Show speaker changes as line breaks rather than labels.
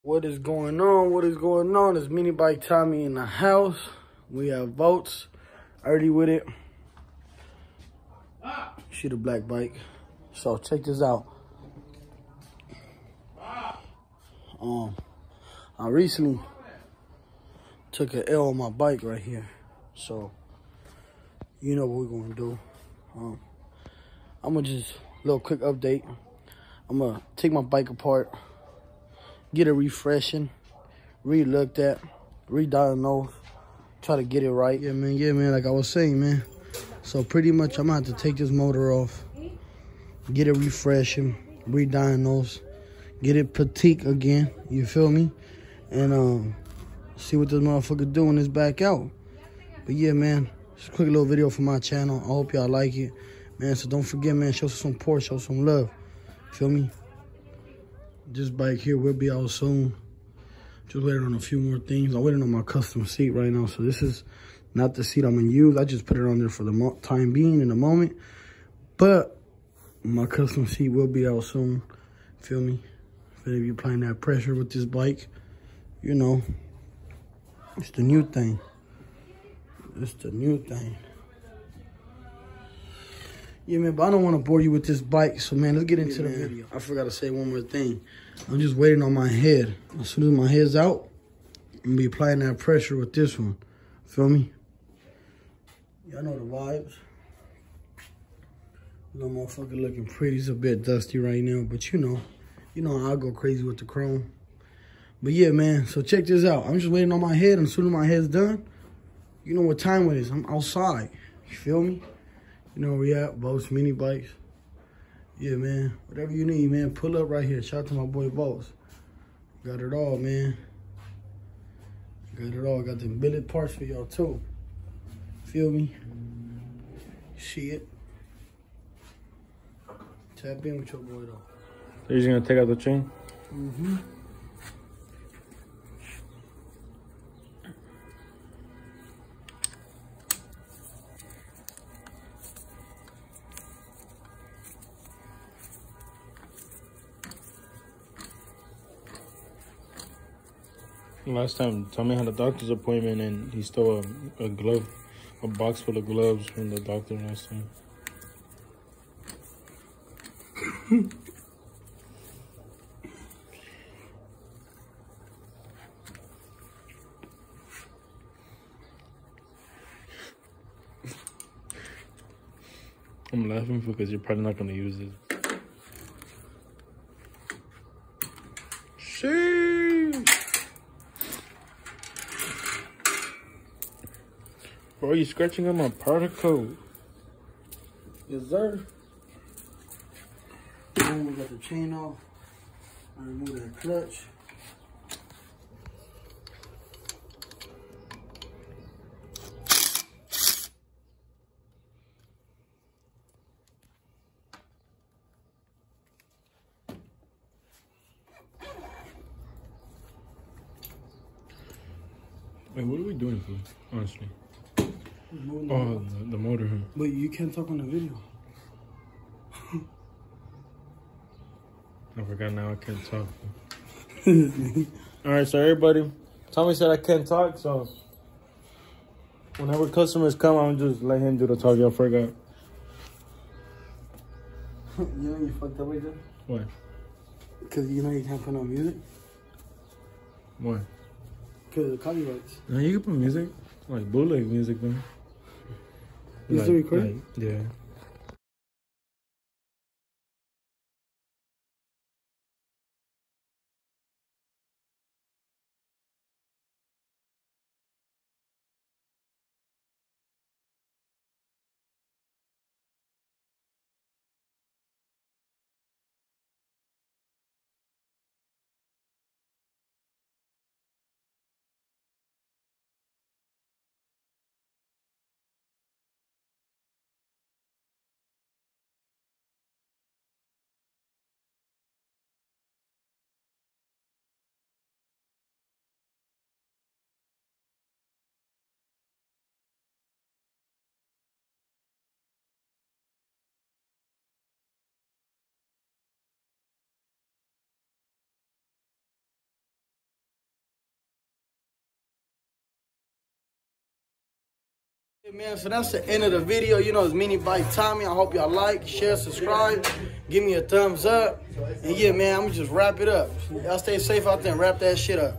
What is going on? What is going on? It's Minibiketommy in the house. We have votes. Early with it. She the black bike. So check this out. I recently took an L on my bike right here. So you know what we're gonna do. I'm gonna just little quick update. I'm gonna take my bike apart, get it refreshing, re-looked at, re-diagnosed, try to get it right. Yeah, man, like I was saying, man. So pretty much I'm gonna have to take this motor off, get it refreshing, re-diagnosed, get it petite again, you feel me? And see what this motherfucker doing is back out. But yeah, man, just a quick little video for my channel. I hope y'all like it, man. So don't forget, man, show some support, show some love. Feel me? This bike here will be out soon. Just waiting on a few more things. I'm waiting on my custom seat right now. So this is not the seat I'm gonna use. I just put it on there for the time being in the moment. But my custom seat will be out soon. Feel me? If any of you applying that pressure with this bike, you know, it's the new thing. It's the new thing. Yeah, man, but I don't want to bore you with this bike. So, man, let's get into the video. I forgot to say one more thing. I'm just waiting on my head. As soon as my head's out, I'm going to be applying that pressure with this one. Feel me? Y'all know the vibes. Little motherfucker looking pretty. It's a bit dusty right now, but you know I'll go crazy with the chrome. But yeah, man, so check this out. I'm just waiting on my head, and as soon as my head's done, you know what time it is. I'm outside. You feel me? You know where we at, Boats, mini bikes. Yeah, man, whatever you need, man, pull up right here. Shout out to my boy Boats. Got it all, man. Got it all. Got them billet parts for y'all too. Feel me? See it? Tap in with your boy though.
So you're just gonna take out the chain?
Mm-hmm.
Last time, Tommy had a doctor's appointment and he stole a glove, a box full of gloves from the doctor last time. I'm laughing because you're probably not gonna use it. Sheesh! Bro, are you scratching on my powder coat?
Yes, sir. Boom, we got the chain off. I remove that clutch.
Wait, what are we doing for, honestly?
Oh,
the motor. Huh?
But you can't talk on the video.
I forgot now I can't talk. Alright, so everybody, Tommy said I can't talk, so whenever customers come, I'm just let him do the talk. Y'all forgot.
You know you fucked up like that?
Why?
Because you know you can't put no music?
Why?
Because of copyrights.
No, you can put music. Like bootleg music, man.
You still recording?
Yeah.
Yeah, man, so that's the end of the video. You know, it's Minibiketommy. I hope y'all like, share, subscribe. Give me a thumbs up. And yeah, man, I'm going to just wrap it up. Y'all stay safe out there and wrap that shit up.